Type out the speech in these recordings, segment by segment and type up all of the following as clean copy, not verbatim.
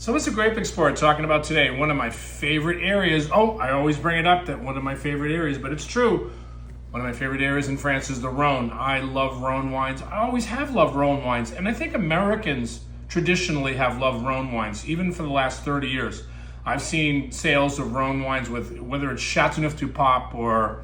So what's a grape explorer talking about today? One of my favorite areas. Oh, I always bring it up that one of my favorite areas, but it's true. One of my favorite areas in France is the Rhône. I love Rhône wines. I always have loved Rhône wines. And I think Americans traditionally have loved Rhône wines, even for the last 30 years. I've seen sales of Rhône wines with, whether it's Chateauneuf-du-Pape or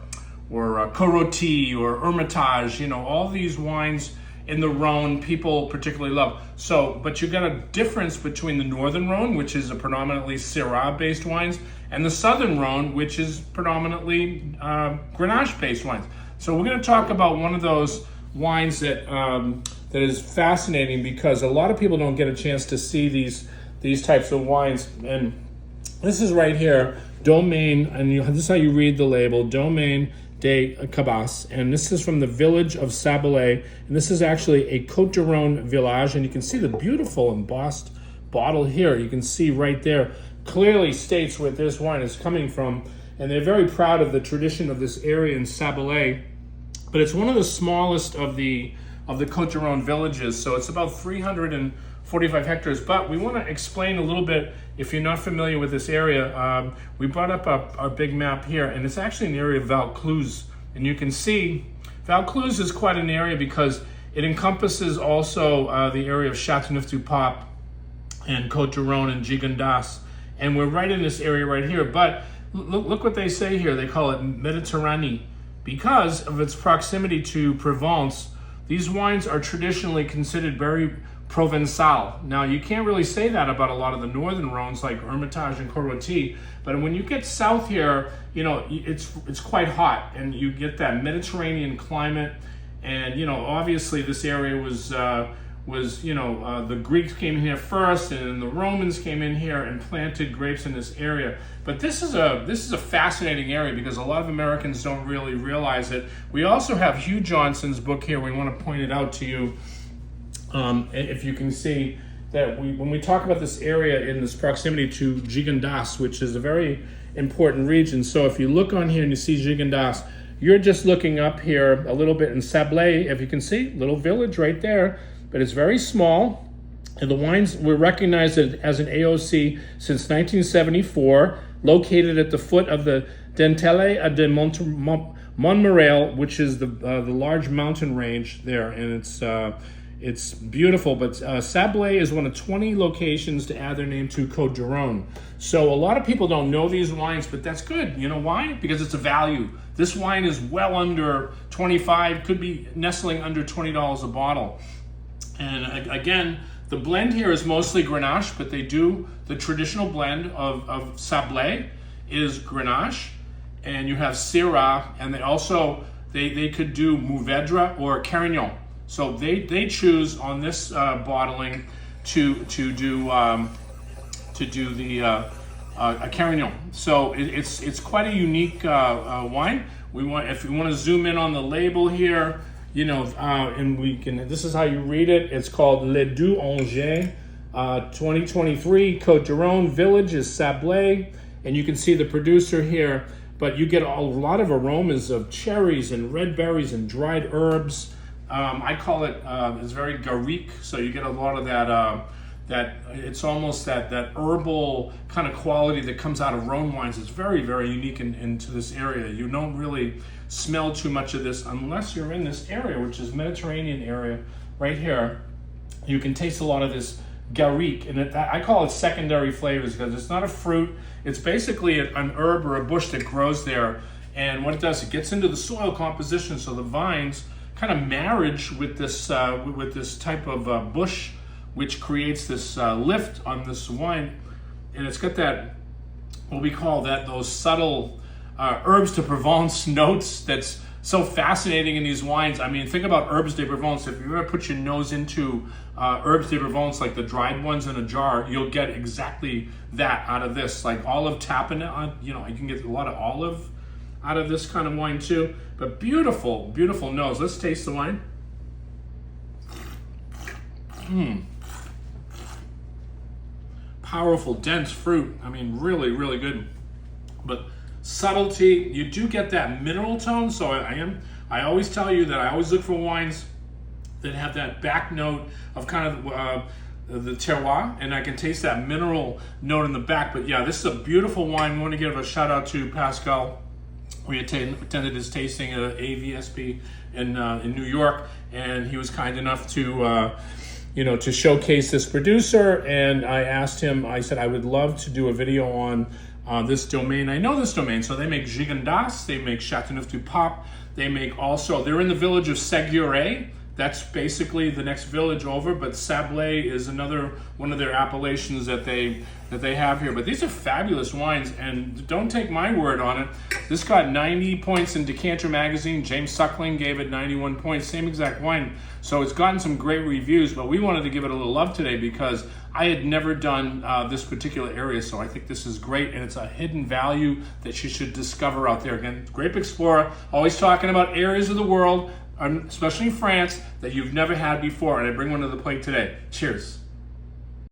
Coroti or Hermitage, you know, all these wines in the Rhône people particularly love. So, but you got a difference between the Northern Rhône, which is a predominantly Syrah-based wines, and the Southern Rhône, which is predominantly Grenache-based wines. So we're going to talk about one of those wines that that is fascinating because a lot of people don't get a chance to see these types of wines. And this is right here, Domaine, and this is how you read the label, Domaine de Cabasse, and this is from the village of Sablet, and this is actually a Côte de Rhône village, and you can see the beautiful embossed bottle here. You can see right there, clearly states where this wine is coming from, and they're very proud of the tradition of this area in Sablet, but it's one of the smallest of the Côte de Rhône villages, so it's about 345 hectares, but we want to explain a little bit, if you're not familiar with this area, we brought up our big map here, and it's actually an area of Vaucluse, and you can see Vaucluse is quite an area because it encompasses also the area of Chateauneuf-du-Pape and Côte de Rhône and Gigondas, and we're right in this area right here, but look what they say here. They call it Mediterranean because of its proximity to Provence. These wines are traditionally considered very Provençal. Now, you can't really say that about a lot of the northern Rhones like Hermitage and Coroti, but when you get south here, you know, it's quite hot, and you get that Mediterranean climate, and you know, obviously this area was the Greeks came in here first, and then the Romans came in here and planted grapes in this area. But this is a fascinating area because a lot of Americans don't really realize it. We also have Hugh Johnson's book here. We want to point it out to you. If you can see that when we talk about this area in this proximity to Gigondas, which is a very important region. So if you look on here and you see Gigondas, you're just looking up here a little bit in Sablet, if you can see, little village right there, but it's very small. And the wines were recognized as an AOC since 1974, located at the foot of the Dentelle de Montmirail, which is the large mountain range there, and it's beautiful, but Sablet is one of 20 locations to add their name to Côte de Rhône. So a lot of people don't know these wines, but that's good. You know why? Because it's a value. This wine is well under 25, could be nestling under $20 a bottle. And again, the blend here is mostly Grenache, but they do the traditional blend of Sablet is Grenache, and you have Syrah, and they also they could do Mourvèdre or Carignan. So they choose on this bottling to do the a Carignan. So it's quite a unique wine. If you want to zoom in on the label here, you know, and we can. This is how you read it. It's called Les Deux Angers, 2023 Côte de Rhône. Village is Sablet, and you can see the producer here. But you get a lot of aromas of cherries and red berries and dried herbs. I call it, it's very garrique, so you get a lot of that it's almost that herbal kind of quality that comes out of Rhône wines. It's very, very unique into this area. You don't really smell too much of this unless you're in this area, which is Mediterranean area right here. You can taste a lot of this garrique, and I call it secondary flavors because it's not a fruit. It's basically an herb or a bush that grows there, and what it does, it gets into the soil composition, so the vines kind of marriage with this type of bush, which creates this lift on this wine, and it's got that what we call those subtle herbs de Provence notes that's so fascinating in these wines. I mean, think about herbs de Provence. If you ever put your nose into herbs de Provence, like the dried ones in a jar, you'll get exactly that out of this, like olive tapenade. You know, you can get a lot of olive out of this kind of wine too. But beautiful, beautiful nose. Let's taste the wine. Powerful, dense fruit. I mean, really, really good. But subtlety, you do get that mineral tone. So I always tell you that I always look for wines that have that back note of kind of the terroir, and I can taste that mineral note in the back. But yeah, this is a beautiful wine. We want to give a shout out to Pascal. We attended his tasting at AVSP in New York, and he was kind enough to to showcase this producer. And I asked him, I said, I would love to do a video on this domain. I know this domain. So they make Gigondas, they make Chateauneuf-du-Pape, they make also, they're in the village of Syrah. That's basically the next village over, but Sablet is another one of their appellations that they have here. But these are fabulous wines, and don't take my word on it. This got 90 points in Decanter magazine. James Suckling gave it 91 points, same exact wine. So it's gotten some great reviews, but we wanted to give it a little love today because I had never done this particular area, so I think this is great, and it's a hidden value that you should discover out there. Again, Grape Explorer, always talking about areas of the world, especially France, that you've never had before, and I bring one to the plate today. Cheers.